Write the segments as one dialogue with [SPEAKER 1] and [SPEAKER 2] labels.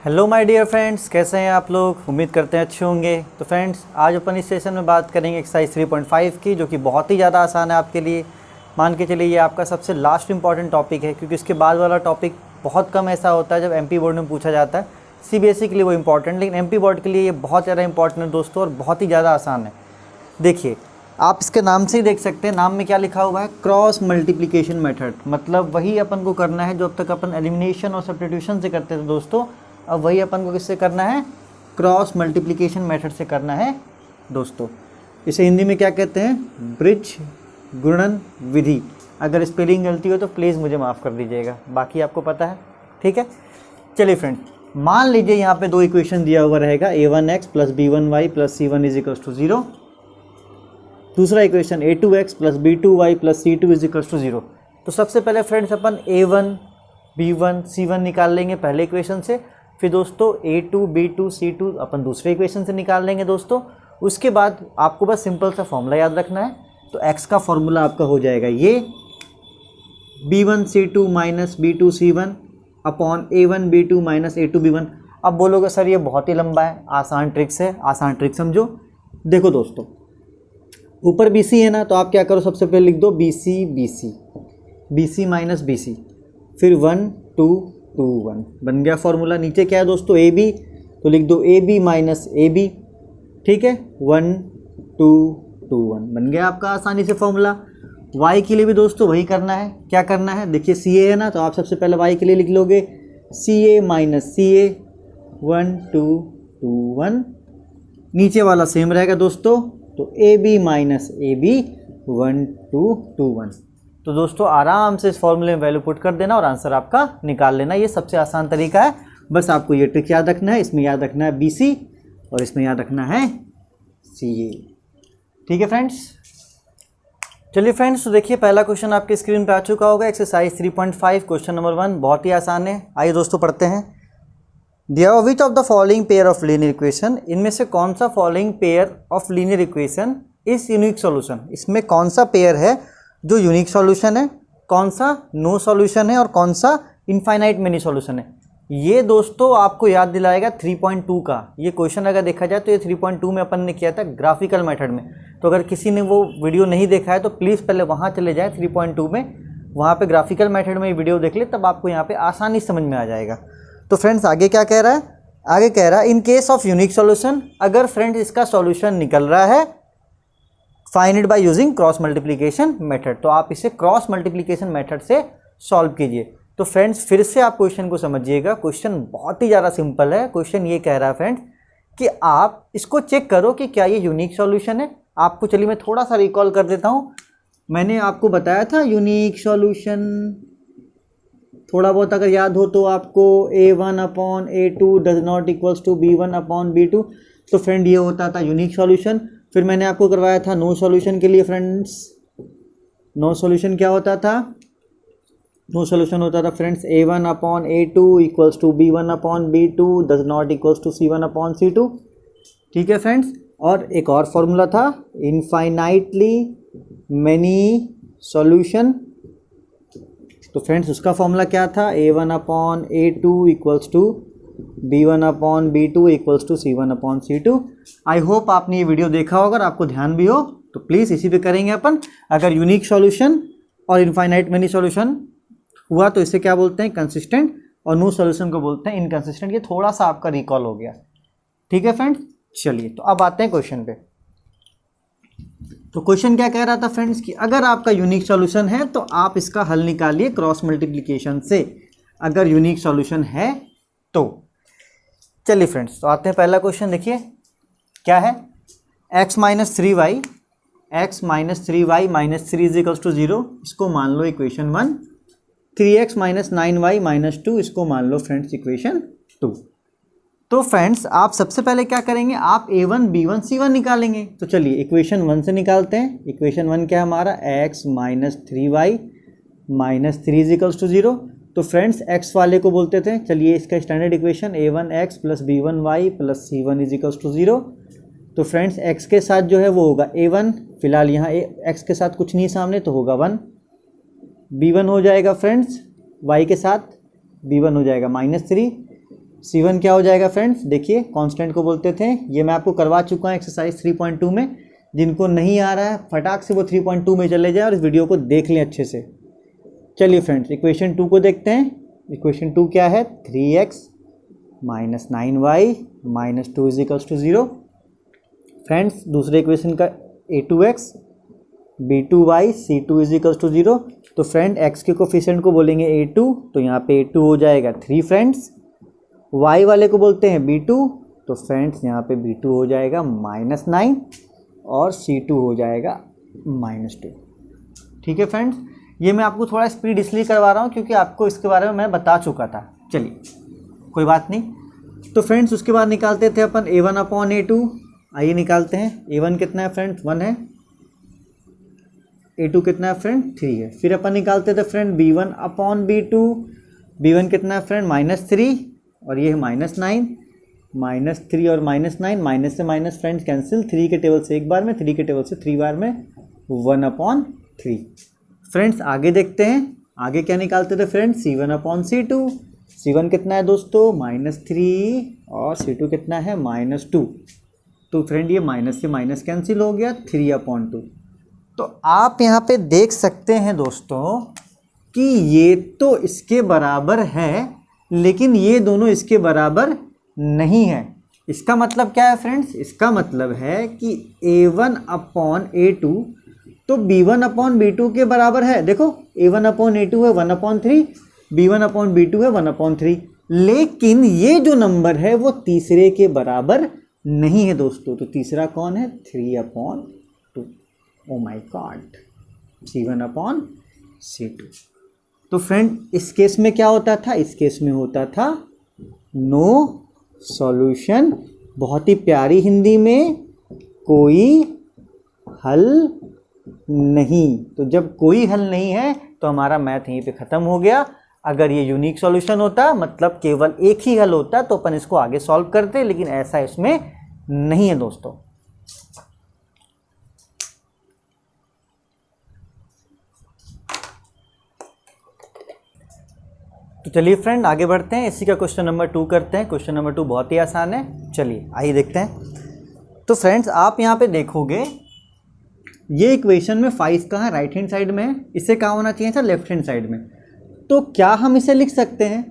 [SPEAKER 1] Hello my dear friends, कैसे हैं आप लोग। उम्मीद करते हैं अच्छे होंगे। तो फ्रेंड्स, आज अपन इस सेशन में बात करेंगे एक्सरसाइज 3.5 की, जो कि बहुत ही ज़्यादा आसान है आपके लिए। मान के चलिए ये आपका सबसे लास्ट इंपॉर्टेंट टॉपिक है, क्योंकि इसके बाद वाला टॉपिक बहुत कम ऐसा होता है जब एमपी बोर्ड में पूछा जाता है। सीबीएसई के लिए वो इंपॉर्टेंट, लेकिन एमपी बोर्ड के लिए ये बहुत ज़्यादा इंपॉर्टेंट है दोस्तों, और बहुत ही ज़्यादा आसान है। देखिए, आप इसके नाम से ही देख सकते हैं, नाम में क्या लिखा हुआ है, क्रॉस मल्टीप्लिकेशन मेथड। मतलब वही अपन को करना है जो अब तक अपन एलिमिनेशन और सब्स्टिट्यूशन से करते थे दोस्तों, अब वही अपन को किससे करना है, क्रॉस मल्टीप्लिकेशन मेथड से करना है दोस्तों। इसे हिंदी में क्या कहते हैं, ब्रिज गुणन विधि। अगर स्पेलिंग गलती हो तो प्लीज़ मुझे माफ़ कर दीजिएगा, बाकी आपको पता है, ठीक है। चलिए फ्रेंड, मान लीजिए यहाँ पे दो इक्वेशन दिया हुआ रहेगा, a1x plus b1y plus c1 is equals to 0। दूसरा equation a2x plus b2y plus c2 is equals to 0। तो सबसे पहले फ्रेंड्स अपन a1 b1 c1 निकाल लेंगे पहले इक्वेशन से, फिर दोस्तों a2 b2 c2 अपन दूसरे इक्वेशन से निकाल लेंगे दोस्तों। उसके बाद आपको बस सिंपल सा फॉर्मूला याद रखना है। तो x का फॉर्मूला आपका हो जाएगा ये b1 c2 minus b2 c1 upon a1 b2 minus a2 b1। अब बोलोगे सर ये बहुत ही लंबा है, आसान ट्रिक्स है, आसान ट्रिक समझो। देखो दोस्तों, ऊपर BC है ना, तो आप क्या करो, सबसे पहले लिख दो BC माइनस BC, फिर 1 2 2 1 बन गया फॉर्मूला। नीचे क्या है दोस्तों, AB, तो लिख दो AB माइनस AB, ठीक है, 1 2 2 1 बन गया आपका आसानी से फॉर्मूला। Y के लिए भी दोस्तों वही करना है। क्या करना है, देखिए CA है ना, तो आप सबसे पहले Y के लिए लिख लोगे CA माइनस CA, 1 2 2 1। नीचे वाला सेम रहेगा दोस्तों, तो AB माइनस AB, 1 2 2 1। तो दोस्तों आराम से इस फॉर्मूले में वैल्यू पुट कर देना और आंसर आपका निकाल लेना। ये सबसे आसान तरीका है। बस आपको ये ट्रिक याद रखना है, इसमें याद रखना है BC और इसमें याद रखना है CA, ठीक है फ्रेंड्स। चलिए फ्रेंड्स, तो देखिए पहला क्वेश्चन आपके स्क्रीन पे आ चुका होगा, एक्सरसाइज 3.5 क्वेश्चन नंबर 1। बहुत ही आसान है, आइए दोस्तों पढ़ते हैं। दिया which of the following pair of linear equation, इनमें से कौन सा following pair of linear equation is unique solution. इसमें कौन सा पेयर है जो यूनिक सॉल्यूशन है, कौन सा नो सॉल्यूशन है और कौन सा इनफाइनाइट मेनी सॉल्यूशन है। ये दोस्तों आपको याद दिलाएगा 3.2 का। ये क्वेश्चन अगर देखा जाए तो ये 3.2 में अपन ने किया था ग्राफिकल मेथड में। तो अगर किसी ने वो वीडियो नहीं देखा है तो प्लीज़ पहले वहाँ चले जाए 3.2 में, वहाँ पे ग्राफिकल मेथड में ये वीडियो देख ले, तब आपको यहाँ पे आसानी समझ में आ जाएगा। तो फ्रेंड्स आगे क्या कह रहा है, आगे कह रहा है in case of unique solution, अगर फ्रेंड्स इसका सॉल्यूशन निकल रहा है, find it by using cross multiplication method. तो आप इसे क्रॉस मल्टीप्लिकेशन मेथड से सॉल्व कीजिए। तो फ्रेंड्स फिर से आप क्वेश्चन को समझिएगा, क्वेश्चन बहुत ही ज़्यादा सिंपल है। क्वेश्चन ये कह रहा है फ्रेंड्स कि आप इसको चेक करो कि क्या ये यूनिक सॉल्यूशन है। आपको चलिए मैं थोड़ा सा रिकॉल कर देता हूँ। मैंने आपको बताया था यूनिक सॉल्यूशन, थोड़ा बहुत अगर याद हो तो आपको a1 upon a2 does not equals to b1 upon b2। तो फ्रेंड ये होता था यूनिक सॉल्यूशन। फिर मैंने आपको करवाया था नो सॉल्यूशन के लिए फ्रेंड्स। नो सॉल्यूशन क्या होता था, नो सॉल्यूशन होता था friends a1 upon a2 equals to b1 upon b2 does not equals to c1 upon c2, ठीक है फ्रेंड्स। और एक और फॉर्मूला था इनफाइनाइटली मेनी सॉल्यूशन। तो फ्रेंड्स उसका फॉर्मूला क्या था, a1 upon a2 equals to b1 upon b2 equals to c1 upon c2। I hope आपने ये वीडियो देखा होगा, अगर आपको ध्यान भी हो तो प्लीज़ इसी पे करेंगे अपन। अगर यूनिक सॉल्यूशन और इनफाइनाइट मेनी सॉल्यूशन हुआ तो इसे क्या बोलते हैं, कंसिस्टेंट, और नो सॉल्यूशन को बोलते हैं इनकंसिस्टेंट। ये थोड़ा सा आपका रिकॉल हो गया, ठीक है फ्रेंड्स। चलिए तो अब आते हैं क्वेश्चन पे। तो क्वेश्चन क्या कह रहा था फ्रेंड्स कि अगर आपका यूनिक सॉल्यूशन है तो आप इसका हल निकालिए क्रॉस मल्टीप्लिकेशन से, अगर यूनिक सॉल्यूशन है तो। चलिए फ्रेंड्स, तो आते हैं पहला क्वेश्चन। देखिए क्या है, x minus 3y minus 3 is equals to 0, इसको मान लो equation 1। 3x minus 9y minus 2, इसको मान लो फ्रेंड्स इक्वेशन 2। तो फ्रेंड्स आप सबसे पहले क्या करेंगे, आप a1 b1 c1 निकालेंगे। तो चलिए इक्वेशन 1 से निकालते हैं। इक्वेशन 1 क्या है हमारा, x minus 3y minus 3 is equals to 0। तो फ्रेंड्स x वाले को बोलते थे, चलिए इसका standard equation a1x plus b1y plus c1 is equals to 0। तो फ्रेंड्स x के साथ जो है वो होगा a1, फिलहाल यहाँ x के साथ कुछ नहीं सामने तो होगा 1, b1 हो जाएगा फ्रेंड्स y के साथ b1 हो जाएगा -3, C1 क्या हो जाएगा फ्रेंड्स, देखिए कांस्टेंट को बोलते थे, ये मैं आपको करवा चुका हूँ एक्सरसाइज 3.2 में। जिनको नहीं आ रहा है फटाक से वो 3.2 में चले जाए और इस वीडियो को देख लें अच्छे से। चलिए फ्रेंड्स इक्वेशन 2 को देखते हैं। इक्वेशन 2 क्या है, 3x minus 9y minus 2 is equals to 0। Friends दूसरे इक्वेशन का a2x b2y c2 is equals to 0। तो फ्रेंड x के कोफिशिएंट को बोलेंगे a2, तो यहाँ पे a2 हो जाएगा 3 फ्रेंड्स। y वाले को बोलते हैं b2, तो फ्रेंड्स यहाँ पे b2 हो जाएगा -9 और c2 हो जाएगा -2। ठीक है फ्रेंड्स, ये मैं आपको थोड़ा स्पीड इसलिए करवा रहा हूँ क्योंकि आपको इसके बारे में मैं बता चुका था। चलिए कोई बात नहीं। तो फ्रेंड्स उसके बाद निकालते थे अपन a1 अपॉन a2। आइए निकालते हैं। a1 कितना है फ्रेंड्स, 1 है। a2 कितना है फ्रेंड, 3 है। फिर अपन निकालते थे friend b1 upon b2। b1 कितना है फ्रेंड, -3 और ये है -9। -3 और -9, माइनस से माइनस फ्रेंड्स कैंसिल, 3 के टेबल से एक बार में, 3 के टेबल से 3 बार में, 1/3। फ्रेंड्स आगे देखते हैं, आगे क्या निकालते थे friends, c1 upon c2। c1 कितना है दोस्तों, -3 और c2 कितना है, -2। तो फ्रेंड ये माइनस से माइनस कैंसिल हो गया, 3/2। तो आप यहाँ पे देख सकते हैं दोस्तों कि ये तो इसके बराबर है लेकिन ये दोनों इसके बराबर नहीं है। इसका मतलब क्या है फ्रेंड्स, इसका मतलब है कि a1 अपॉन a2 तो b1 अपॉन b2 के बराबर है। देखो a1 अपॉन a2 है 1/3, b1 अपॉन b2 है 1/3, लेकिन ये जो नंबर है वो तीसरे के बराबर नहीं है दोस्तों। तो तीसरा कौन है, 3/2। Oh my God, c1 upon c2। तो फ्रेंड इस केस में क्या होता था, इस केस में होता था नो सॉल्यूशन। बहुत ही प्यारी हिंदी में, कोई हल नहीं। तो जब कोई हल नहीं है तो हमारा मैथ यहीं पे ख़त्म हो गया। अगर ये यूनिक सॉल्यूशन होता, मतलब केवल एक ही हल होता, तो अपन इसको आगे सॉल्व करते, लेकिन ऐसा इसमें नहीं है दोस्तों। तो चलिए फ्रेंड आगे बढ़ते हैं, इसी का क्वेश्चन नंबर 2 करते हैं। क्वेश्चन नंबर 2 बहुत ही आसान है, चलिए आइए देखते हैं। तो फ्रेंड्स आप यहाँ पे देखोगे ये इक्वेशन में 5 कहाँ राइट हैंड साइड में है, इसे कहाँ होना चाहिए था, लेफ्ट हैंड साइड में। तो क्या हम इसे लिख सकते हैं,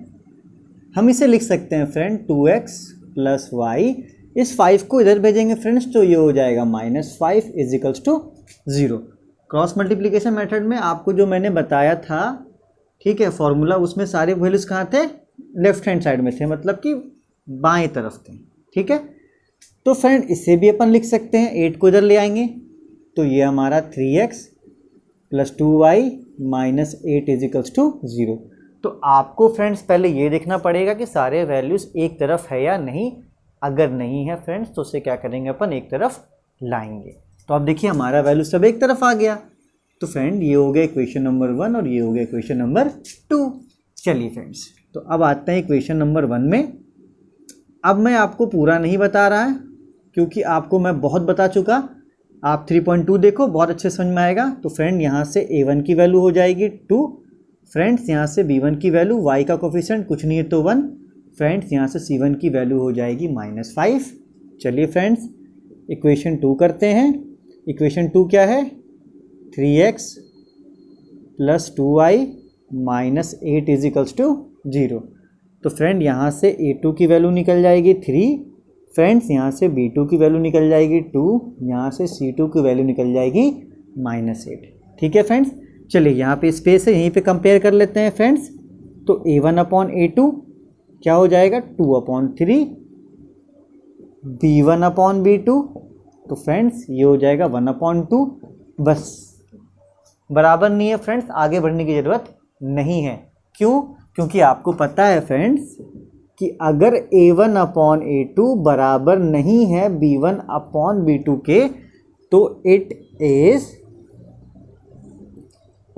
[SPEAKER 1] हम इसे लिख सकते हैं फ्रेंड 2x + y। इस 5 को इधर भेजेंगे फ्रेंड्स तो ये हो जाएगा -5 = 0। क्रॉस मल्टीप्लिकेशन मेथड में आपको जो मैंने बताया था, ठीक है, फॉर्मूला, उसमें सारे वैल्यूज कहाँ थे, लेफ्ट हैंड साइड में थे, मतलब कि बाएं तरफ थे। ठीक है, तो फ्रेंड इसे भी अपन लिख सकते हैं, 8 को इधर ले आएंगे तो ये हमारा 3x + 2y - 8 = 0। तो आपको फ्रेंड्स पहले ये देखना पड़ेगा कि सारे वैल्यूज़ एक तरफ है या नहीं। अगर नहीं है फ्रेंड्स तो उसे क्या करेंगे, अपन एक तरफ लाएंगे। तो अब देखिए हमारा वैल्यू सब एक तरफ आ गया। तो फ्रेंड ये हो गया इक्वेशन नंबर 1 और ये हो गया इक्वेशन नंबर 2। चलिए फ्रेंड्स तो अब आते हैं इक्वेशन नंबर 1 में। अब मैं आपको पूरा नहीं बता रहा है क्योंकि आपको मैं बहुत बता चुका। आप 3.2 देखो, बहुत अच्छे समझ में आएगा। तो फ्रेंड यहाँ से a1 की वैल्यू हो जाएगी 2। फ्रेंड्स यहाँ से b1 की वैल्यू, y का कोफिशिएंट कुछ नहीं है तो 1। फ्रेंड्स यहाँ से c1 की वैल्यू हो जाएगी -5। चलिए फ्रेंड्स इक्वेशन 2 करते हैं। इक्वेशन 2 क्या है, 3x + 2y - 8 = 0। तो फ्रेंड यहाँ से a2 की वैल्यू निकल जाएगी 3। फ्रेंड्स यहाँ से b2 की वैल्यू निकल जाएगी 2। यहाँ से c2 की वैल्यू निकल जाएगी -8। ठीक है फ्रेंड्स, चलिए यहाँ पे स्पेस है, यहीं पे कंपेयर कर लेते हैं फ्रेंड्स। तो a1 अपॉन a2 क्या हो जाएगा, 2/3। b1 अपॉन b2 तो फ्रेंड्स ये हो जाएगा 1/2। बस बराबर नहीं है फ्रेंड्स, आगे बढ़ने की ज़रूरत नहीं है। क्यों, क्योंकि आपको पता है फ्रेंड्स कि अगर a1 अपॉन a2 बराबर नहीं है b1 अपॉन b2 के तो इट इज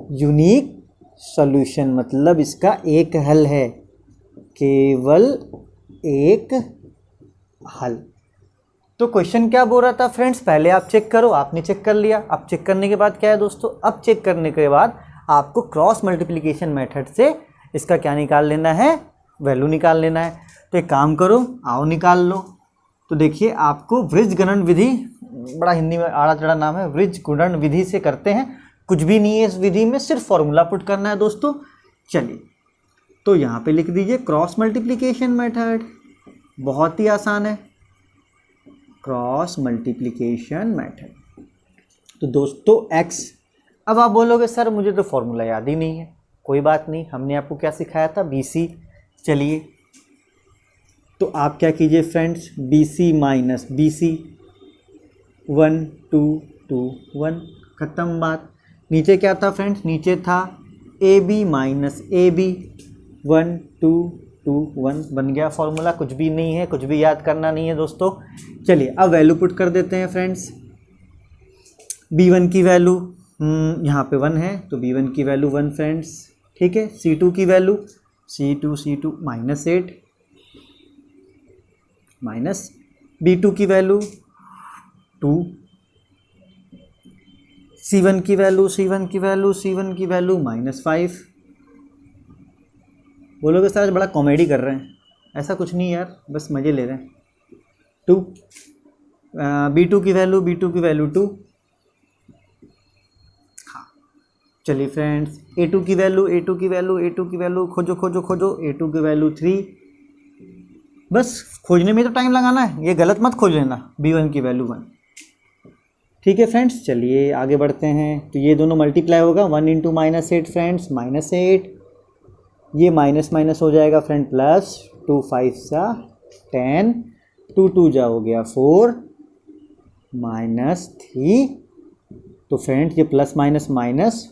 [SPEAKER 1] यूनिक सॉल्यूशन, मतलब इसका एक हल है, केवल एक हल। तो क्वेश्चन क्या बोल रहा था फ्रेंड्स, पहले आप चेक करो, आपने चेक कर लिया। अब चेक करने के बाद क्या है दोस्तों, अब चेक करने के बाद आपको क्रॉस मल्टीप्लिकेशन मेथड से इसका क्या निकाल लेना है, वैल्यू निकाल लेना है। तो एक काम करो, आओ निकाल लो। तो देखिए आपको वृज्ज गणन विधि, बड़ा हिंदी में आड़ा चढ़ा नाम है, वृज्ज गुणन विधि से करते हैं। कुछ भी नहीं है इस विधि में, सिर्फ फॉर्मूला पुट करना है दोस्तों। चलिए तो यहाँ पे लिख दीजिए क्रॉस मल्टीप्लिकेशन मेथड, बहुत ही आसान है, क्रॉस मल्टीप्लिकेशन मेथड। तो दोस्तों x, अब आप बोलोगे सर मुझे तो फॉर्मूला याद ही नहीं है। कोई बात नहीं, हमने आपको क्या सिखाया था, BC। चलिए तो आप क्या कीजिए फ्रेंड्स, BC माइनस BC, 1 2 2 1, ख़त्म बात। नीचे क्या था फ्रेंड्स, नीचे था AB माइनस AB, 1 2 2 1, बन गया फॉर्मूला। कुछ भी नहीं है, कुछ भी याद करना नहीं है दोस्तों। चलिए अब वैल्यू पुट कर देते हैं फ्रेंड्स। B1 की वैल्यू यहाँ पे 1 है, तो B1 की वैल्यू 1 फ्रेंड्स, ठीक है। C2 की value C2 minus 8, minus B2 की वैल्यू 2, C1 की वैल्यू माइनस 5। बोलोगे सर बड़ा कॉमेडी कर रहे हैं, ऐसा कुछ नहीं यार, बस मज़े ले रहे हैं। 2, B2 की वैल्यू 2। हाँ चलिए फ्रेंड्स, A2 की वैल्यू खोजो, A2 की वैल्यू 3। बस खोजने में तो टाइम लगाना है, ये गलत मत खोज लेना। B1 की वैल्यू 1, ठीक है फ्रेंड्स। चलिए आगे बढ़ते हैं। तो ये दोनों मल्टीप्लाई होगा, 1 इंटू माइनस 8 फ्रेंड्स, माइनस 8, ये माइनस माइनस हो जाएगा फ्रेंड प्लस, 2 5 सा 10, 2 2 जा हो गया 4, माइनस 3। तो फ्रेंड्स ये प्लस माइनस माइनस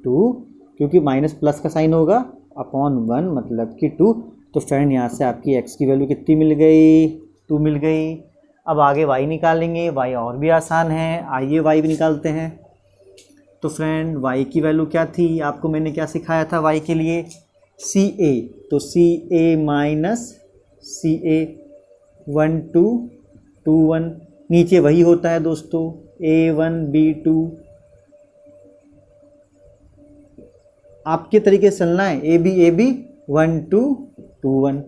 [SPEAKER 1] 2, क्योंकि माइनस प्लस का साइन होगा, अपॉन 1 मतलब कि 2। तो फ्रेंड यहाँ से आपकी x की वैल्यू कितनी मिल गई, 2 मिल गई। अब आगे y निकालेंगे, y और भी आसान है, आइए y भी निकालते हैं। तो फ्रेंड y की वैल्यू क्या थी, आपको मैंने क्या सिखाया था y के लिए, CA। तो CA माइनस CA, 1 2 2 1, नीचे वही होता है दोस्तों, A1 B2। आपके तरीके से चलना है, AB 1 2 2 1,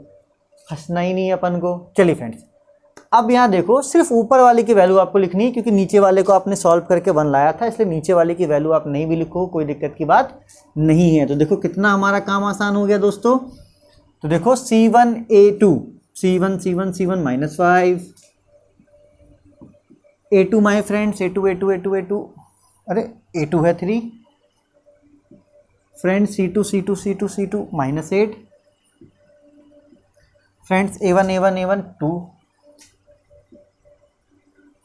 [SPEAKER 1] हंसना ही नहीं है अपन को। चलिए फ्रेंड्स अब यहाँ देखो, सिर्फ ऊपर वाले की वैल्यू आपको लिखनी है, क्योंकि नीचे वाले को आपने सॉल्व करके 1 लाया था, इसलिए नीचे वाले की वैल्यू आप नहीं भी लिखो, कोई दिक्कत की बात नहीं है। तो देखो कितना हमारा काम आसान हो गया दोस्तों। तो देखो C1 C1 minus 5, A2 my friends, A2, अरे A2 है 3 friends, C2 minus 8 friends, A1 2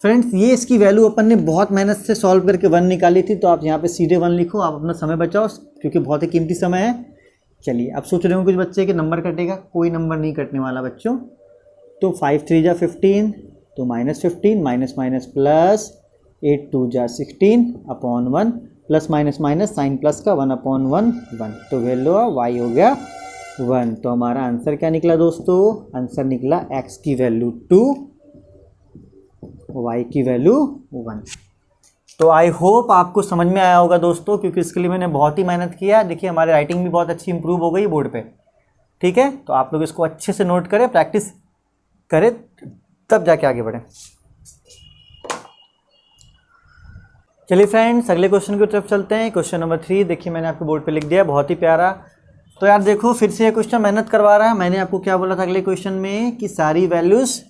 [SPEAKER 1] friends. ये इसकी वैल्यू अपन ने बहुत मेहनत से सॉल्व करके 1 निकाली थी, तो आप यहाँ पे सीधे 1 लिखो, आप अपना समय बचाओ, क्योंकि बहुत ही कीमती समय है। चलिए अब सोच रहे हो कुछ बच्चे के नंबर कटेगा, कोई नंबर नहीं कटने वाला बच्चों। तो 5 3 जा 15, तो माइनस 15, माइनस माइनस प्लस, 8 2 जा 16 upon 1, plus minus minus sign plus का 1 अपॉन 1 1, तो वैल्यू y हो गया 1। तो हमारा आंसर क्या निकला दोस्तों, आंसर निकला x की वैल्यू 2, y की वैल्यू 1। तो आई होप आपको समझ में आया होगा दोस्तों, क्योंकि इसके लिए मैंने बहुत ही मेहनत किया है। देखिए हमारी राइटिंग भी बहुत अच्छी इंप्रूव हो गई बोर्ड पे, ठीक है। तो आप लोग इसको अच्छे से नोट करें, प्रैक्टिस करें, तब जाके आगे बढ़ें। चलिए फ्रेंड्स अगले क्वेश्चन की तरफ चलते हैं। क्वेश्चन नंबर 3 देखिए मैंने आपके बोर्ड पे लिख दिया, बहुत ही प्यारा। तो यार देखो फिर से ये क्वेश्चन मेहनत करवा रहा है। मैंने आपको क्या बोला था अगले क्वेश्चन में कि सारी वैल्यूज़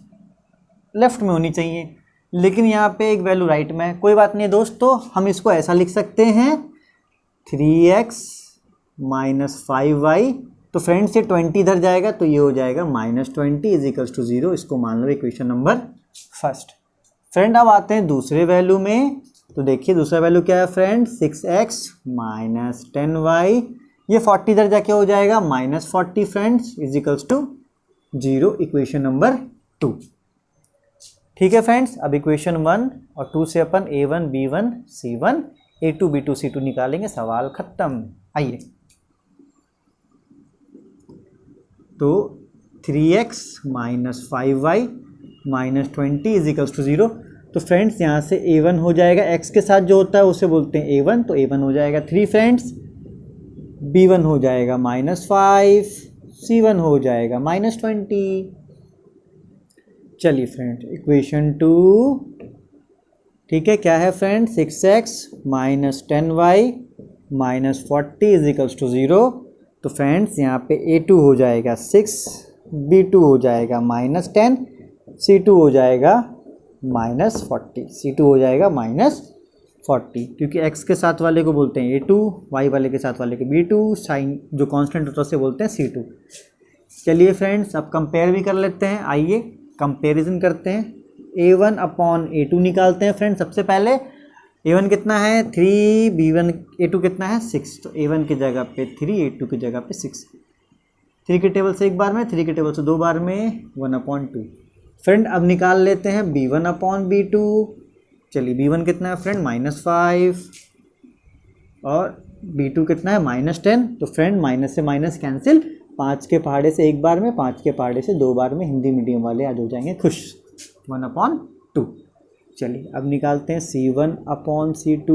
[SPEAKER 1] लेफ्ट में होनी चाहिए, लेकिन यहाँ पे एक वैल्यू राइट में है। कोई बात नहीं दोस्तों, हम इसको ऐसा लिख सकते हैं 3x माइनस 5y। तो फ्रेंड्स ये 20 इधर जाएगा, तो ये हो जाएगा माइनस 20 इज इक्वल्स टू 0। इसको मान लो इक्वेशन नंबर फर्स्ट। फ्रेंड अब आते हैं दूसरे वैल्यू में। तो देखिए दूसरा वैल्यू क्या है फ्रेंड, 6x माइनस 10y। ये 40 इधर जाके हो जाएगा minus 40 friends is equals to 0, equation number 2। ठीक है फ्रेंड्स, अब इक्वेशन 1 और 2 से अपन A1 B1 C1 A2 B2 C2 निकालेंगे, सवाल खत्म। आइए तो 3x minus 5y minus 20 is equals to 0। तो फ्रेंड्स यहाँ से A1 हो जाएगा, x के साथ जो होता है उसे बोलते हैं A1, तो A1 हो जाएगा 3 फ्रेंड्स, B1 हो जाएगा माइनस 5 C1 हो जाएगा -20। चलिए फ्रेंड इक्वेशन 2, ठीक है, क्या है फ्रेंड, 6x - 10y - 40 = 0। तो फ्रेंड्स यहाँ पे A2 हो जाएगा 6, B2 हो जाएगा -10, C2 हो जाएगा -40, C2 हो जाएगा -40, क्योंकि x के साथ वाले को बोलते हैं A2, y वाले के साथ वाले को B2, साइन जो कांस्टेंट होता है उसे बोलते हैं C2। चलिए फ्रेंड्स अब कंपेयर भी कर लेते हैं, आइए कंपैरिजन करते हैं। A1 अपॉन A2 निकालते हैं फ्रेंड्स। सबसे पहले A1 कितना है 3, B1 A2 कितना है 6, तो A1 की जगह पे 3, A2 की जगह पे 6। 3 के टेबल से एक बार में, 3 के टेबल से दो बार में, 1/2। फ्रेंड अब निकाल लेते हैं B1 अपॉन B2। चलिए B1 कितना है फ्रेंड -5 और B2 कितना है -10। तो फ्रेंड माइनस से माइनस कैंसिल, 5 के पहाड़े से एक बार में, 5 के पहाड़े से दो बार में, हिंदी मीडियम वाले आज हो जाएंगे खुश, 1/2। चलिए अब निकालते हैं C1 अपॉन C2।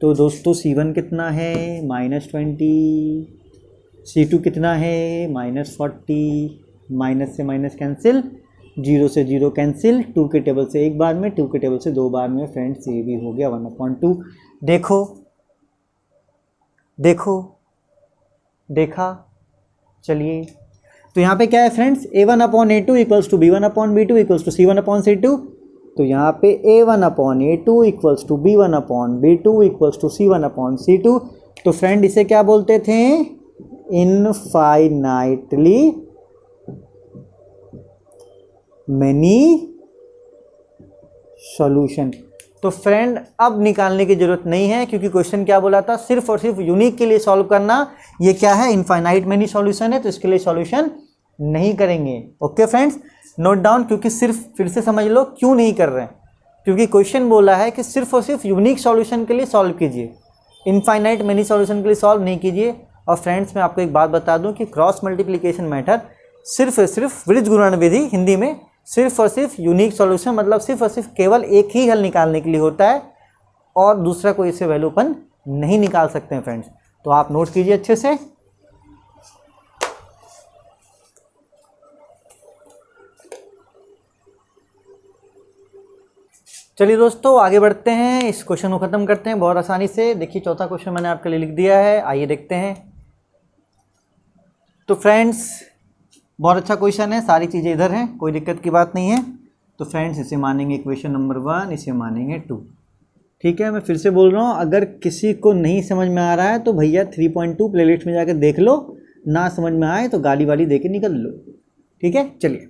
[SPEAKER 1] तो दोस्तों C1 कितना है -20, C2 कितना है -40, माइनस से माइनस कैंसिल, 0 से 0 कैंसिल, 2 के टेबल से एक बार में, 2 के टेबल से दो बार में, फ्रेंड्स ये भी हो गया 1/2। देखो देखो देखा। चलिए तो यहाँ पे क्या है friends, A1 upon A2 = B1 upon B2 = C1 upon C2। तो यहाँ पे A1 upon A2 = B1 upon B2 = C1 upon C2। तो फ्रेंड इसे क्या बोलते थे, इनफाइनाइटली मैनी सॉल्यूशन। तो फ्रेंड अब निकालने की जरूरत नहीं है, क्योंकि क्वेश्चन क्या बोला था, सिर्फ और सिर्फ यूनिक के लिए सॉल्व करना। ये क्या है, इनफाइनाइट मैनी सॉल्यूशन है, तो इसके लिए सॉल्यूशन नहीं करेंगे। ओके फ्रेंड्स, नोट डाउन, क्योंकि सिर्फ फिर से समझ लो क्यों नहीं कर रहे हैं, क्योंकि क्वेश्चन बोला है कि सिर्फ और सिर्फ यूनिक सॉल्यूशन के लिए सॉल्व कीजिए, इनफाइनाइट मैनी सॉल्यूशन के लिए सॉल्व नहीं कीजिए। और फ्रेंड्स मैं आपको एक बात बता दूं कि क्रॉस मल्टीप्लिकेशन मेथड सिर्फ और सिर्फ वृत्त गुणन विधि, हिंदी में सिर्फ और सिर्फ यूनिक सॉल्यूशन मतलब सिर्फ और सिर्फ केवल एक ही हल निकालने के लिए होता है, और दूसरा कोई इसे वैल्यू अपन नहीं निकाल सकते हैं फ्रेंड्स। तो आप नोट कीजिए अच्छे से। चलिए दोस्तों आगे बढ़ते हैं, इस क्वेश्चन को खत्म करते हैं बहुत आसानी से। देखिए चौथा क्वेश्चन मैंने आपके लिए लिख दिया है, आइए देखते हैं। तो फ्रेंड्स बहुत अच्छा क्वेश्चन है, सारी चीज़ें इधर हैं, कोई दिक्कत की बात नहीं है। तो फ्रेंड्स इसे मानेंगे इक्वेशन नंबर 1, इसे मानेंगे 2। ठीक है, मैं फिर से बोल रहा हूँ, अगर किसी को नहीं समझ में आ रहा है तो भैया 3.2 प्लेलिस्ट में जाकर देख लो, ना समझ में आए तो गाली वाली दे के निकल लो। ठीक है, चलिए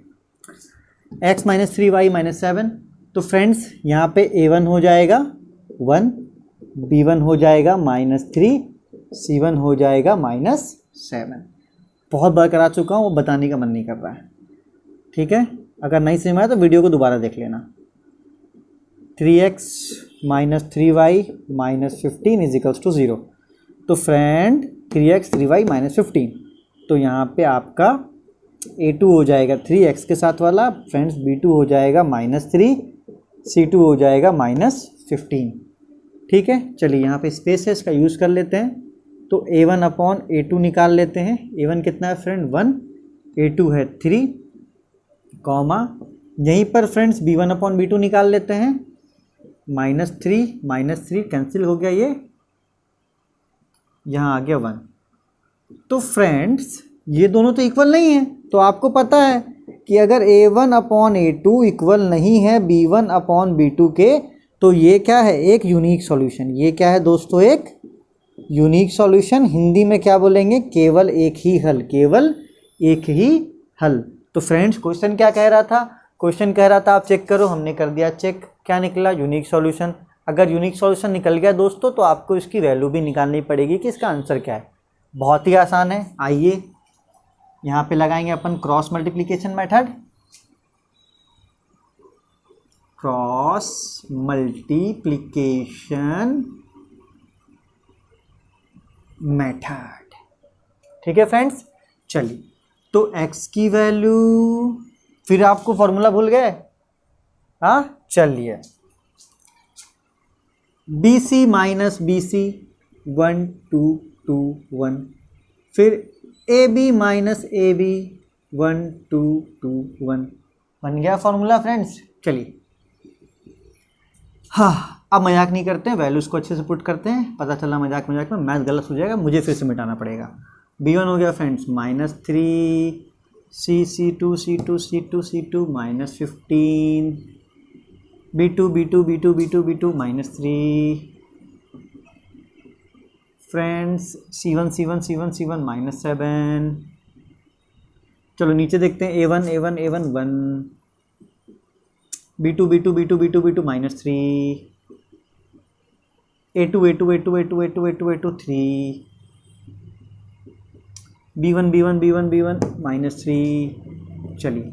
[SPEAKER 1] x - 3y - 7। तो फ्रेंड्स यहाँ पे A1 हो जाएगा 1, B1 हो जाएगा -3, C1 हो जाएगा -7। बहुत बार करा चुका हूँ, वो बताने का मन नहीं कर रहा है। ठीक है, अगर नहीं समझ में आया तो वीडियो को दोबारा देख लेना। 3x - 3y - 15 = 0। तो फ्रेंड 3x 3y - 15, तो यहाँ पे आपका A2 हो जाएगा 3x के साथ वाला, फ्रेंड्स B2 हो जाएगा -3, C2 हो जाएगा -15। ठीक है, चलिए यहाँ पे स्पेस है, इसका यूज़ कर लेते हैं। तो A1 अपॉन A2 निकाल लेते हैं। A1 कितना है फ्रेंड 1, A2 है 3, कॉमा यहीं पर फ्रेंड्स B1 अपॉन B2 निकाल लेते हैं। -3 कैंसिल हो गया, ये यहाँ आ गया 1। तो फ्रेंड्स ये दोनों तो इक्वल नहीं है, तो आपको पता है कि अगर A1 अपॉन A2 इक्वल नहीं है B1 अपॉन B2 के, तो ये क्या है, एक यूनिक सॉल्यूशन। ये क्या है दोस्तों, एक यूनिक सॉल्यूशन। हिंदी में क्या बोलेंगे, केवल एक ही हल, केवल एक ही हल। तो फ्रेंड्स क्वेश्चन क्या कह रहा था, क्वेश्चन कह रहा था आप चेक करो, हमने कर दिया चेक, क्या निकला, यूनिक सॉल्यूशन। अगर यूनिक सॉल्यूशन निकल गया दोस्तों तो आपको इसकी वैल्यू भी निकालनी पड़ेगी कि इसका आंसर क्या है। बहुत ही आसान है, आइए यहाँ पे लगाएंगे अपन cross multiplication method. Cross multiplication method. ठीक है फ्रेंड्स, चलिए तो x की वैल्यू, फिर आपको फॉर्मूला भूल गए, हाँ चलिए, BC - BC 1 2 2 1, फिर A B minus A B 1 2 2 1 बन गया फॉर्मूला फ्रेंड्स। चलिए हाँ, अब मजाक नहीं करते हैं, वैल्यूज़ को अच्छे से पुट करते हैं। पता चला मजाक मजाक में मैथ गलत हो जाएगा, मुझे फिर से मिटाना पड़ेगा। b1 हो गया friends -3 c2 c2 c2 c2 -15 b2 b2 b2 b2 b2 -3 friends c1 c1 c1 c1 -7। चलो नीचे देखते हैं a1 a1 a1 1 b2 b2 b2 b2 b2 -3 a2 a2 a2 a2 a2 a2 a2 3 b1 b1 b1 b1 -3। चलिए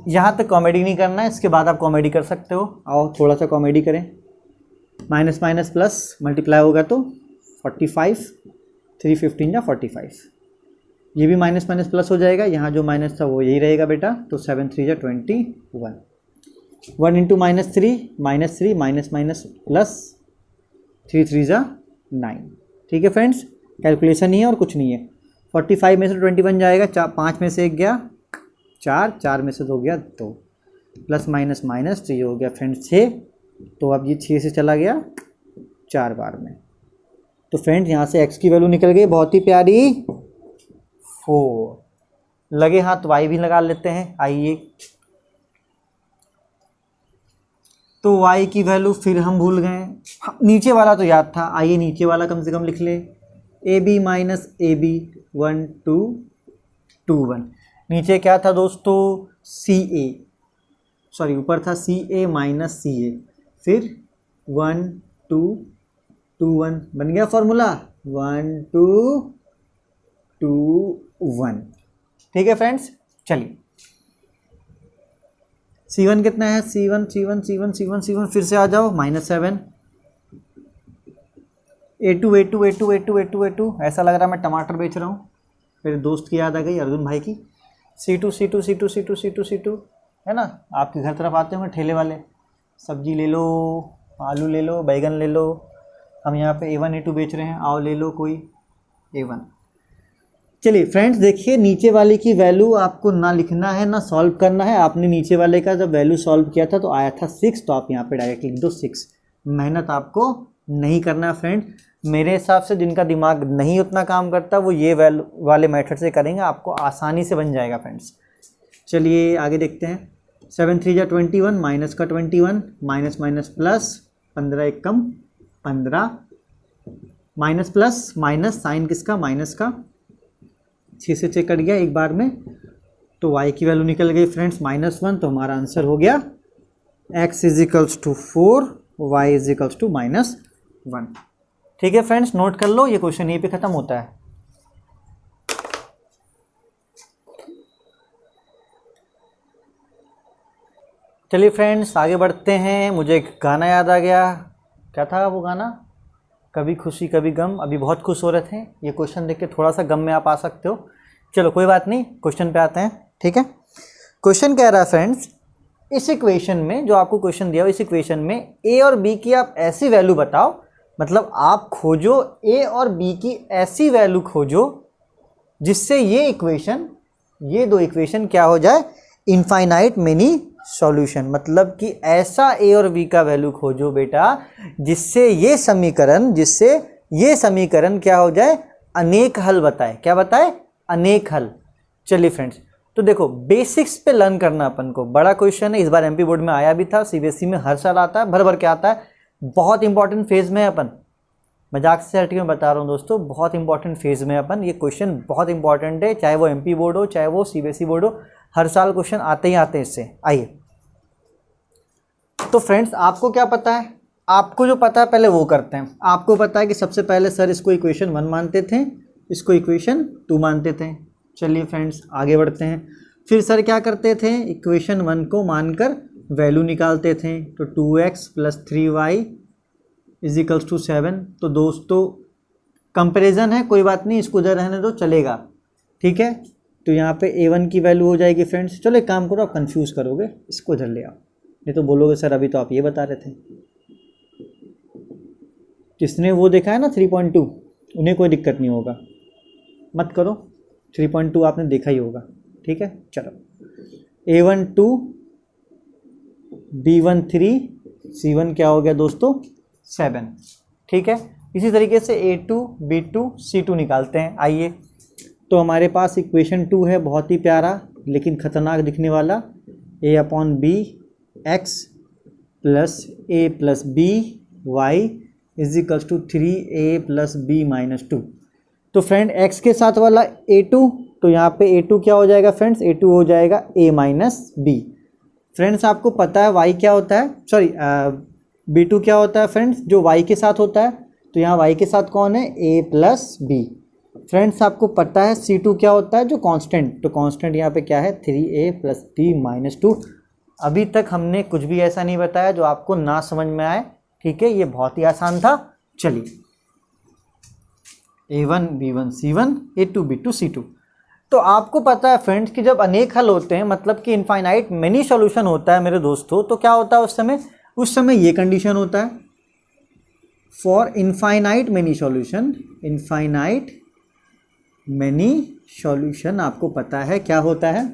[SPEAKER 1] यहाँ तक comedy नहीं करना है, इसके बाद आप कॉमेडी कर सकते हो। आओ थोड़ा सा कॉमेडी करें। माइनस माइनस प्लस मल्टीप्लाई होगा तो 45 3 15 या 45। ये भी माइनस माइनस प्लस हो जाएगा, यहाँ जो माइनस था वो यही रहेगा बेटा। तो 7 3 या 21 1 इंटू -3 -3 माइनस माइनस प्लस 3 3 जा 9। ठीक है फ्रेंड्स, कैलकुलेशन ही है और कुछ नहीं है। 45 में से 21 जाएगा, 5 में से 1 गया 4, 4 में से 2 गया 2, प्लस माइनस माइनस तो ये हो गया फ्रेंड्स 6। तो अब ये 6 से चला गया 4 बार में। तो फ्रेंड्स यहाँ से x की वैल्यू निकल गई बहुत ही प्यारी 4। लगे हाथ y भी लगा लेते हैं, आइए। तो y की वैल्यू फिर हम भूल गए, नीचे वाला तो याद था, आइए नीचे वाला कम से कम लिख ले। A B minus A B 1 2 2 1। नीचे क्या था दोस्तों, सी ए, सॉरी ऊपर था सी ए माइनस सी ए, फिर 1 2 2 1 बन गया फॉर्मूला 1 2 2 1। ठीक है फ्रेंड्स, चलिए C1 कितना है, C1 C1 C1 C1 C1 फिर से आ जाओ -7 A2 A2 A2 A2 A2 A2। ऐसा लग रहा है मैं टमाटर बेच रहा हूँ। मेरे दोस्त की याद आ गई, अर्जुन भाई की। C2 C2 C2 C2 C2 C2 है ना। आपके घर तरफ आते होंगे ठेले वाले, सब्जी ले लो, आलू ले लो, बैगन ले लो। हम यहाँ पे A1 A2 बेच रहे हैं, आओ ले लो कोई A1। चलिए फ्रेंड्स देखिए, नीचे वाले की वैल्यू आपको ना लिखना है ना सॉल्व करना है। आपने नीचे वाले का जब वैल्यू सॉल्व किया था तो आया था 6, तो आप यहाँ पे डायरेक्ट लिख दो 6। मेहनत आपको नहीं करना फ्रेंड। मेरे हिसाब से जिनका दिमाग नहीं उतना काम करता वो ये वैल्यू वाले मेथड से करेंगे, आपको आसानी से बन जाएगा फ्रेंड्स। चलिए आगे देखते हैं। 7 3 जा 21, माइनस का 21, माइनस माइनस प्लस 15 1 कम 15, माइनस प्लस माइनस, साइन किसका, माइनस का। 6 से 6 कट गया एक बार में, तो y की वैल्यू निकल गई फ्रेंड्स -1। तो हमारा आंसर हो गया x = 4, y = -1। ठीक है फ्रेंड्स, नोट कर लो, ये क्वेश्चन यहीं पे ख़त्म होता है। चलिए फ्रेंड्स आगे बढ़ते हैं। मुझे एक गाना याद आ गया, क्या था वो गाना, कभी खुशी कभी गम। अभी बहुत खुश हो रहे थे, ये क्वेश्चन देख के थोड़ा सा गम में आप आ सकते हो। चलो कोई बात नहीं, क्वेश्चन पे आते हैं। ठीक है, क्वेश्चन कह रहा है फ्रेंड्स, इस इक्वेशन में जो आपको क्वेश्चन दिया हो, इस इक्वेशन में a और b की आप ऐसी वैल्यू बताओ, मतलब आप खोजो a और b की ऐसी वैल्यू खोजो जिससे ये इक्वेशन, ये दो इक्वेशन क्या हो जाए, इनफाइनाइट मेनी सॉल्यूशन। मतलब कि ऐसा a और b का वैल्यू खोजो बेटा जिससे ये समीकरण क्या हो जाए, अनेक हल बताए। क्या बताए, अनेक हल। चलिए फ्रेंड्स, तो देखो बेसिक्स पे लर्न करना अपन को। बड़ा क्वेश्चन है, इस बार एमपी बोर्ड में आया भी था, सीबीएसई में हर साल आता है, भर भर के आता है। बहुत इंपॉर्टेंट फेज में है अपन, मजाक से हट के मैं बता रहा हूँ दोस्तों, बहुत इंपॉर्टेंट फेज में अपन। ये क्वेश्चन बहुत इंपॉर्टेंट है, चाहे वो एमपी बोर्ड हो चाहे वो सीबीएसई बोर्ड हो, हर साल क्वेश्चन आते ही आते हैं इससे। आइए, तो फ्रेंड्स आपको क्या पता है, आपको जो पता है पहले वो करते हैं। आपको पता है कि सबसे पहले सर इसको इक्वेशन 1 मानते थे, इसको इक्वेशन 2 मानते थे। चलिए फ्रेंड्स आगे बढ़ते हैं। फिर सर क्या करते थे, इक्वेशन 1 को मानकर वैल्यू निकालते थे। तो 2x + 3y = 7। तो दोस्तों कंपैरिजन है, कोई बात नहीं, इसको उधर रहने दो, चलेगा। ठीक है, तो यहाँ पे a1 की वैल्यू हो जाएगी फ्रेंड्स। चलो एक काम करो, आप कंफ्यूज करोगे, इसको इधर ले आओ, नहीं तो बोलोगे सर अभी तो आप ये बता रहे थे। जिसने वो देखा है ना 3.2, उन्हें कोई दिक्कत नहीं होगा, मत करो। 3.2 आपने देखा ही होगा, ठीक है। चलो A1 2, B1 3, C1 क्या हो गया दोस्तों 7, ठीक है। इसी तरीके से A2 B2 C2 निकालते हैं। आइए, तो हमारे पास इक्वेशन 2 है, बहुत ही प्यारा लेकिन ख़तरनाक दिखने वाला, A/B x plus A plus B y is equals to 3A plus B minus 2। तो फ्रेंड x के साथ वाला A2, तो यहाँ पे A2 क्या हो जाएगा फ्रेंड्स, A2 हो जाएगा A माइनस B। फ्रेंड्स आपको पता है y क्या होता है, सॉरी B2 क्या होता है फ्रेंड्स, जो y के साथ होता है, तो यहाँ y के साथ कौन है A प्लस B। फ्रेंड्स आपको पता है C2 क्या होता है, जो कांस्टेंट, तो कांस्टेंट यहाँ पे क्या है 3A प्लस B माइनस 2। अभी तक हमने कुछ भी ऐसा नहीं बताया जो आपको ना समझ में आए, ठीक है, ये बहुत ही आसान था। चलिए A1 B1 C1 A2 B2 C2। तो आपको पता है फ्रेंड्स कि जब अनेक हल होते हैं, मतलब कि इनफाइनाइट मेनी सॉल्यूशन होता है मेरे दोस्तों, तो क्या होता है उस समय ये कंडीशन होता है, for infinite many solution, infinite many solution आपको पता है क्या होता है,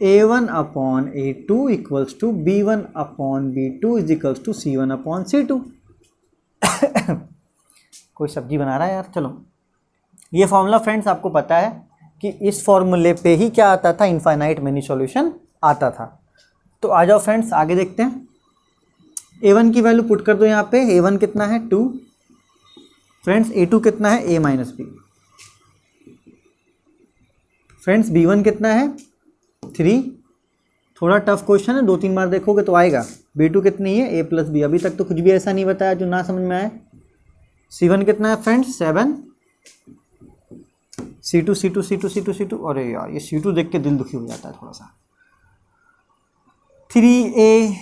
[SPEAKER 1] A1 upon A2 equals to B1 upon B2 is equals to C1 upon C2। कोई सब्जी बना रहा है यार। चलो, ये फॉर्मूला फ्रेंड्स आपको पता है कि इस फॉर्मूले पे ही क्या आता था, इनफाइनाइट मेनी सॉल्यूशन आता था। तो आ जाओ फ्रेंड्स आगे देखते हैं। A1 की वैल्यू पुट कर दो यहाँ पे, A1 कितना है 2, फ्रेंड्स A2 कितना है A minus B, friends B1 कितना है 3, थोड़ा टफ क्वेश्चन है, 2-3 बार देखोगे तो आएगा। B2 कितनी है A प्लस B, अभी तक तो कुछ भी ऐसा नहीं बताया जो ना समझ में आए। C1 कितना है friends 7, C2 C2 C2 C2 C2, अरे यार ये C2 देख के दिल दुखी हो जाता है थोड़ा सा। 3A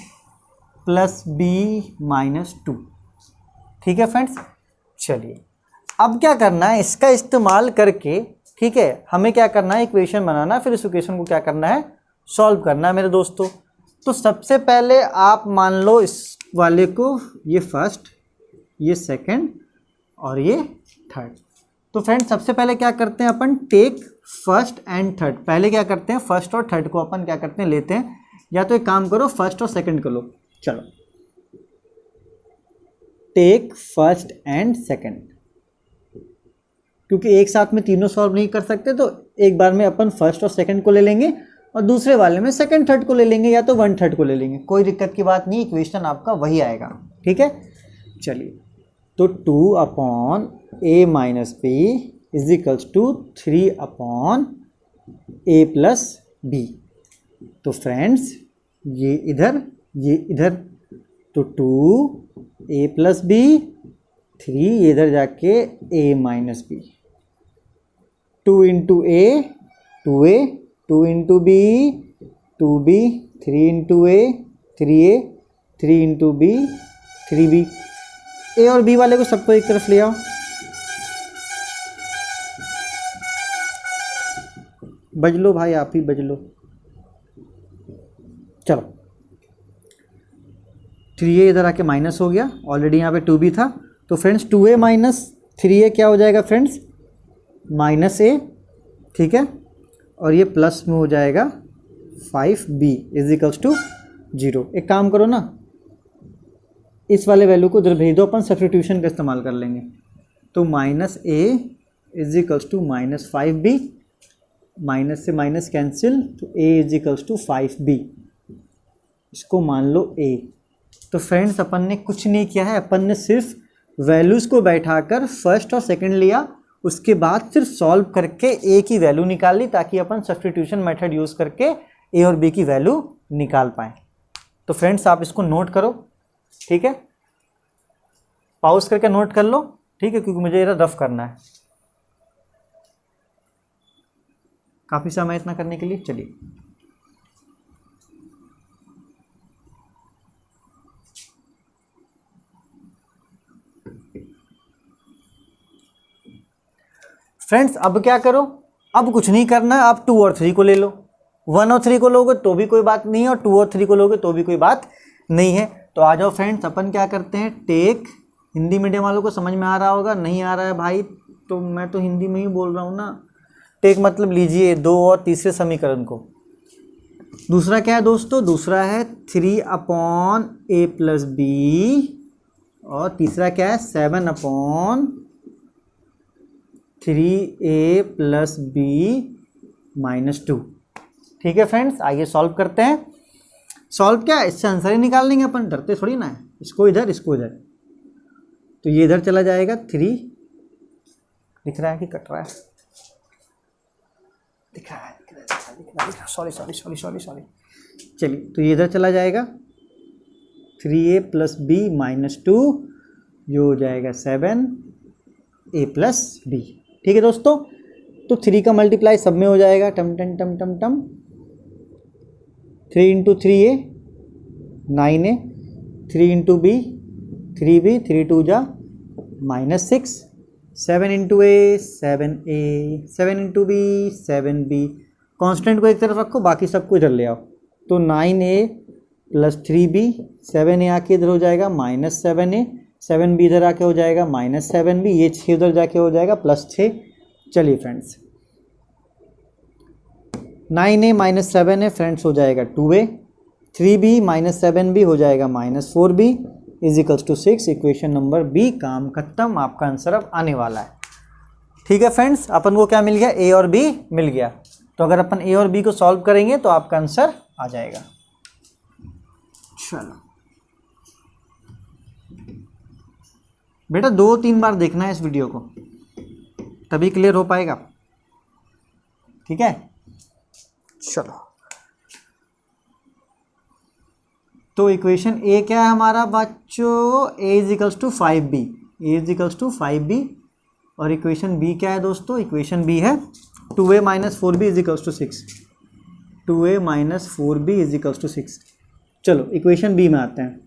[SPEAKER 1] प्लस B माइनस 2, ठीक है फ्रेंड्स। चलिए अब क्या करना है, इसका इस्तेमाल करके, ठीक है, हमें क्या करना है, इक्वेशन बनाना है, फिर इस इक्वेशन को क्या करना है, सॉल्व करना है मेरे दोस्तों। तो सबसे पहले आप मान लो इस वाले को, ये फर्स्ट, ये सेकंड और ये थर्ड। तो फ्रेंड सबसे पहले क्या करते हैं अपन, टेक फर्स्ट एंड थर्ड। पहले क्या करते हैं, फर्स्ट और थर्ड को अपन क्या करते हैं, लेते हैं, या तो एक काम करो फर्स्ट और सेकंड को लो। चलो टेक फर्स्ट एंड सेकंड, क्योंकि एक साथ में तीनों सॉल्व नहीं कर सकते, तो एक बार में अपन फर्स्ट और सेकंड को ले लेंगे और दूसरे वाले में सेकंड थर्ड को ले लेंगे, या तो 1/3 को ले लेंगे, कोई दिक्कत की बात नहीं, इक्वेशन आपका वही आएगा, ठीक है। चलिए, तो 2 upon A minus B is equals to 3 upon A plus B। तो फ्रेंड्स ये इधर, ये इधर, तो 2A प्लस B, 3 ये इधर जाके A minus B, 2 into A 2A, 2 into B 2B, 3 into A 3A, 3 into B 3B। A और B वाले को सबको एक तरफ ले आओ। बज लो भाई, आप ही बज लो। चलो 3A इधर आके माइनस हो गया, ऑलरेडी यहाँ पे 2B था, तो फ्रेंड्स 2A माइनस 3A क्या हो जाएगा फ्रेंड्स, माइनस A, ठीक है, और ये प्लस में हो जाएगा 5B इज इक्वल्स टू 0। एक काम करो ना, इस वाले वैल्यू को इधर भेज दो, अपन सब्स्टिट्यूशन का इस्तेमाल कर लेंगे। तो minus A is equals to minus 5B, minus से माइनस कैंसिल, तो A is equals to 5B, इसको मान लो A। तो फ्रेंड्स अपन ने कुछ नहीं किया है, अपन ने सिर्फ वैल्यूज़ को बैठाकर फर्स्ट और सेकंड लिया, उसके बाद सिर्फ सॉल्व करके A की वैल्यू निकाल ली, ताकि अपन सब्स्टिट्यूशन मेथड यूज़ करके A और B की वैल्यू निकाल पाएँ। तो फ्रेंड्स आप इसको नोट करो, ठीक है, पॉज करके नोट कर लो, ठीक है, क्योंकि मुझे ये रफ करना है, काफ़ी समय इतना करने के लिए। चलिए फ्रेंड्स अब क्या करो, अब कुछ नहीं करना है, आप 2 और 3 को ले लो। 1 और 3 को लोगे तो भी कोई बात नहीं है, और 2 और 3 को लोगे तो भी कोई बात नहीं है। तो आ जाओ फ्रेंड्स, अपन क्या करते हैं, टेक, हिंदी मीडियम वालों को समझ में आ रहा होगा, नहीं आ रहा है भाई तो मैं तो हिंदी में ही बोल रहा हूँ ना। टेक मतलब लीजिए 2 और तीसरे समीकरण को। दूसरा क्या है दोस्तों, दूसरा है 3/a+b और तीसरा क्या है 7/3a+b-2। ठीक है फ्रेंड्स, आइए सॉल्व करते हैं। सॉल्व क्या है, इससे आंसर ही निकाल लेंगे अपन, डरते थोड़ी ना है। इसको इधर, इसको इधर, तो ये इधर चला जाएगा 3, दिख रहा है कि कट रहा है, दिख रहा है, सॉरी। चलिए, तो ये इधर चला जाएगा 3a+b-2, ये हो जाएगा 7a+b। ठीक है दोस्तों, तो 3 का मल्टीप्लाई सब में हो जाएगा, टम टम टम टम टम। 3 × 3a 9a, 3 × b 3b, 3 2 जा -6, 7 × a 7a, 7 × b 7b। Constant को एक तरफ रखो, बाकी सबको इधर ले आओ। तो 9a + 3b, 7a आके इधर हो जाएगा -7a, 7b इधर आके हो जाएगा -7b, ये 6 उधर जाके हो जाएगा +6। चलिए फ्रेंड्स, 9a - 7a फ्रेंड्स हो जाएगा 2a, 3b - 7b हो जाएगा -4b = 6। इक्वेशन नंबर बी काम खत्म, आपका आंसर अब आने वाला है। ठीक है फ्रेंड्स, अपन को क्या मिल गया, ए और बी मिल गया। तो अगर अपन ए और बी को सॉल्व करेंगे तो आपका आंसर आ जाएगा। चलो बेटा, 2-3 बार देखना है इस वीडियो को, तभी क्लियर हो पाएगा। ठीक है, चलो। तो इक्वेशन ए क्या है हमारा बच्चों, a = 5b, a = 5b। और इक्वेशन बी क्या है दोस्तों, इक्वेशन बी है 2a - 4b = 6, 2a - 4b = 6। चलो इक्वेशन बी में आते हैं।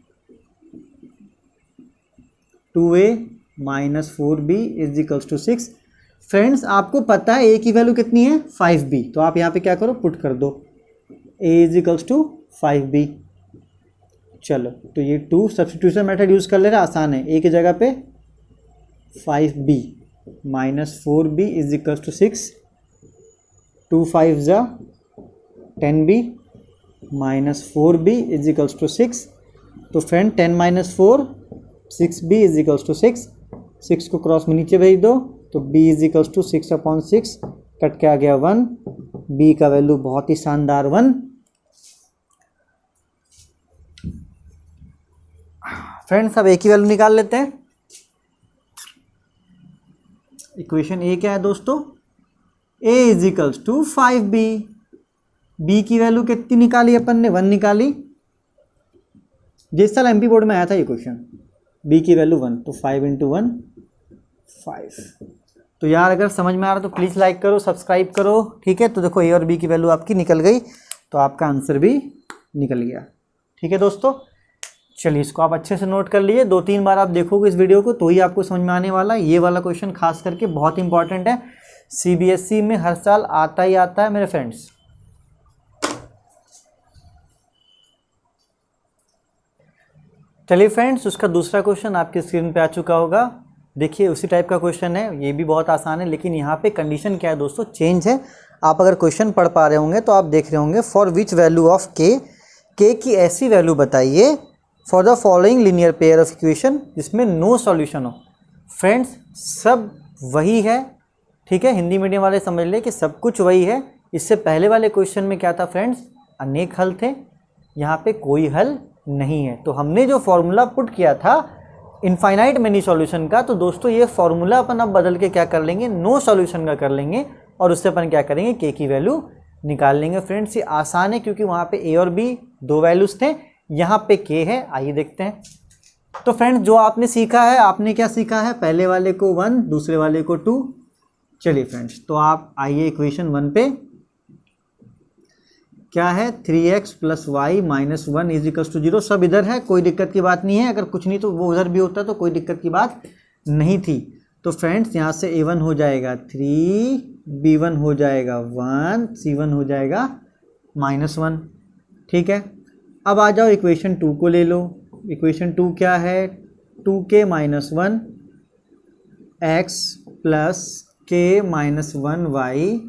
[SPEAKER 1] 2a - 4b = 6। फ्रेंड्स, आपको पता है a की वैल्यू कितनी है, 5b, तो आप यहाँ पे क्या करो, पुट कर दो a = 5b। चलो, तो ये 2 सब्स्टिट्यूशन मेथड यूज़ कर ले रहा, आसान है। a की जगह पे 5b - 4b = 6, 2 5 जा 10b -4b = 6। तो फ्रेंड 10 - 4 6b = 6, 6 को क्रॉस में नीचे भेज दो, तो b = 6/6, कट के आ गया 1, b का वैल्यू बहुत ही शानदार 1। फ्रेंड्स, अब a की वैल्यू निकाल लेते हैं। इक्वेशन ए क्या है दोस्तों, a = 5b, b की वैल्यू कितनी निकाली अपन ने, 1 निकाली। जिस साल एमपी बोर्ड में आया था ये क्वेश्चन, b की वैल्यू 1, तो 5 × 1 5। तो यार अगर समझ में आ रहा तो प्लीज़ लाइक करो, सब्सक्राइब करो। ठीक है, तो देखो a और b की वैल्यू आपकी निकल गई, तो आपका आंसर भी निकल गया। ठीक है दोस्तों, चलिए इसको आप अच्छे से नोट कर लीजिए। 2-3 बार आप देखोगे इस वीडियो को तो ही आपको समझ में आने वाला है। ये वाला क्वेश्चन खास करके बहुत इंपॉर्टेंट है, सीबीएसई में हर साल आता ही आता है मेरे फ्रेंड्स। चलिए फ्रेंड्स, उसका दूसरा क्वेश्चन आपके स्क्रीन पे आ चुका होगा। देखिए उसी टाइप का क्वेश्चन है, ये भी बहुत आसान है, लेकिन यहाँ पे कंडीशन क्या है दोस्तों, चेंज है। आप अगर क्वेश्चन पढ़ पा रहे होंगे तो आप देख रहे होंगे, फॉर विच वैल्यू ऑफ के की ऐसी वैल्यू बताइए for the following linear pair of equation जिसमें नो सॉल्यूशन हो। फ्रेंड्स, सब वही है। ठीक है, हिंदी मीडियम वाले समझ ले कि सब कुछ वही है। इससे पहले वाले क्वेश्चन में क्या था फ्रेंड्स, अनेक हल थे, यहाँ पे कोई हल नहीं है। तो हमने जो फॉर्मूला पुट किया था इनफाइनाइट मेनी सॉल्यूशन का, तो दोस्तों ये फॉर्मूला अपन अब बदल के क्या कर लेंगे, नो सॉल्यूशन का कर लेंगे, और उससे अपन क्या करेंगे, के की वैल्यू निकाल लेंगे। फ्रेंड्स, ये आसान है क्योंकि वहाँ पे ए और बी 2 वैल्यूज़ थे, यहाँ पे के है। आइए देखते हैं। तो फ्रेंड्स, जो आपने सीखा है, आपने क्या सीखा है, पहले वाले को 1, दूसरे वाले को 2। चलिए फ्रेंड्स, तो आप आइए इक्वेशन 1 पे। क्या है, 3x + y - 1 = 0। सब इधर है, कोई दिक्कत की बात नहीं है। अगर कुछ नहीं तो वो उधर भी होता तो कोई दिक्कत की बात नहीं थी। तो फ्रेंड्स, यहाँ से a1 हो जाएगा 3, b1 हो जाएगा 1, c1 हो जाएगा -1। ठीक है, अब आ जाओ इक्वेशन 2 को ले लो। इक्वेशन 2 क्या है, 2k - 1 x plus k minus 1y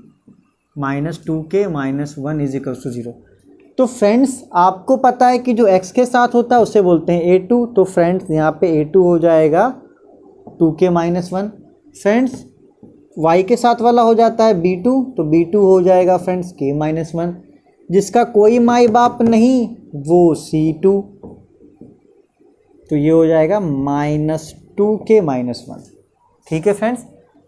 [SPEAKER 1] minus 2k minus 1 is equal to 0। तो फ्रेंड्स आपको पता है कि जो x के साथ होता है उसे बोलते हैं a2, तो फ्रेंड्स यहाँ पे a2 हो जाएगा 2k माइनस 1। फ्रेंड्स y के साथ वाला हो जाता है b2, तो b2 हो जाएगा फ्रेंड्स k माइनस 1। जिसका कोई माई बाप नहीं वो c2, तो ये हो जाएगा माइनस 2k माइनस 1। ठीक है फ्रेंड्स,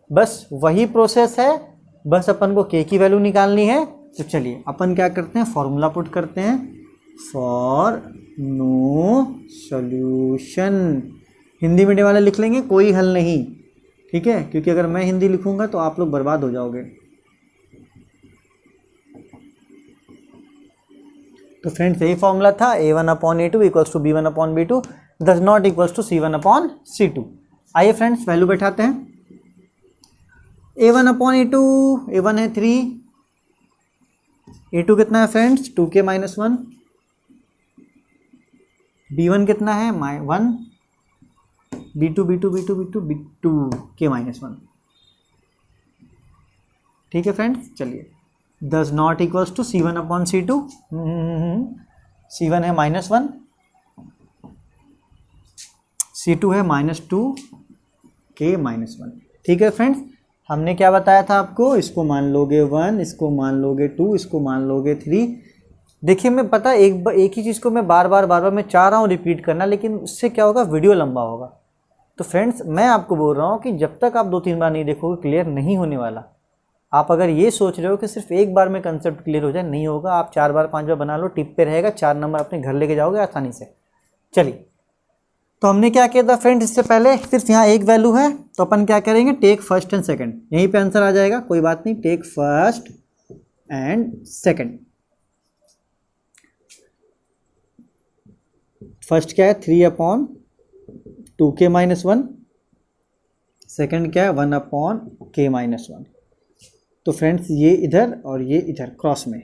[SPEAKER 1] बस वही प्रोसेस है, बस अपन को k की वैल्यू निकालनी है। तो चलिए अपन क्या करते हैं, फॉर्मूला पुट करते हैं, for no solution. Hindi medium वाले लिख लेंगे, कोई हल नहीं, ठीक है, क्योंकि अगर मैं हिंदी लिखूंगा तो आप लोग बर्बाद हो जाओगे। तो फ्रेंड्स यही फॉर्मूला था, a1/a2 equals to b1/b2 does not equals to c1/c2। आइए फ्रेंड्स वैल्यू बैठाते हैं। a1/a2, a1 है 3, a2 कितना है फ्रेंड्स 2k माइनस 1, b1 कितना है 1, b2 k माइनस 1। ठीक है फ्रेंड्स, चलिए does not equals to c1/c2, c1 है माइनस 1, c2 है माइनस 2k माइनस 1। ठीक है फ्रेंड्स, हमने क्या बताया था आपको, इसको मान लोगे 1, इसको मान लोगे 2, इसको मान लोगे 3। देखिए मैं पता एक ही चीज़ को मैं बार बार मैं चाह रहा हूँ रिपीट करना, लेकिन उससे क्या होगा, वीडियो लंबा होगा। तो फ्रेंड्स मैं आपको बोल रहा हूँ कि जब तक आप 2-3 बार नहीं देखोगे क्लियर नहीं होने वाला। आप अगर ये सोच रहे हो कि सिर्फ एक बार में कंसेप्ट क्लियर हो जाए, नहीं होगा। आप 4 बार 5 बार बना लो, टिप पे रहेगा, 4 नंबर अपने घर लेके जाओगे आसानी से। चलिए, तो हमने क्या किया था फ्रेंड्स, इससे पहले सिर्फ यहाँ एक वैल्यू है, तो अपन क्या करेंगे, टेक फर्स्ट एंड सेकंड, यहीं पे आंसर आ जाएगा, कोई बात नहीं। Take first and second. First क्या है 3/2k माइनस 1, सेकंड क्या है 1/k माइनस 1। तो फ्रेंड्स ये इधर और ये इधर क्रॉस में,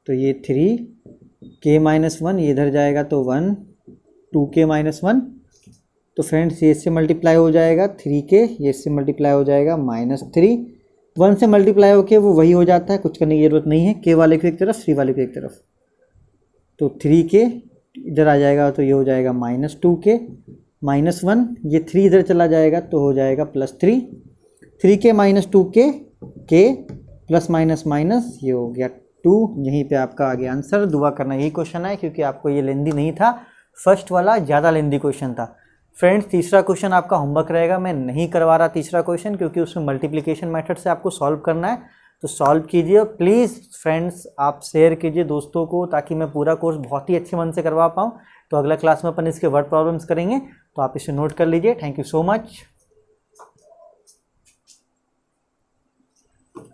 [SPEAKER 1] तो ये 3k माइनस 1, ये इधर जाएगा तो 1 2k माइनस 1। तो फ्रेंड्स ये इससे मल्टीप्लाई हो जाएगा 3k, ये इससे मल्टीप्लाई हो जाएगा -3, 1 से मल्टीप्लाई होके वो वही हो जाता है, कुछ करने की ज़रूरत नहीं है। k वाले को एक तरफ, 3 वाले को एक तरफ, तो 3k इधर आ जाएगा, तो ये हो जाएगा -2k माइनस 1, ये 3 इधर चला जाएगा तो हो जाएगा +3, 3k minus 2k, k plus minus minus, ये हो गया 2। यहीं पे आपका आ गया आंसर। दुआ करना यही क्वेश्चन है, क्योंकि आपको ये लेंदी नहीं था, फर्स्ट वाला ज़्यादा लेंदी क्वेश्चन था। फ्रेंड्स तीसरा क्वेश्चन आपका होमवर्क रहेगा, मैं नहीं करवा रहा तीसरा क्वेश्चन, क्योंकि उसमें मल्टीप्लिकेशन मेथड से आपको सॉल्व करना है, तो सॉल्व कीजिए प्लीज़ फ्रेंड्स। आप शेयर कीजिए दोस्तों को, ताकि मैं पूरा कोर्स बहुत ही अच्छे मन से करवा पाऊँ। तो अगला क्लास में अपन इसके वर्ड प्रॉब्लम्स करेंगे, तो आप इसे नोट कर लीजिए। Thank you so much.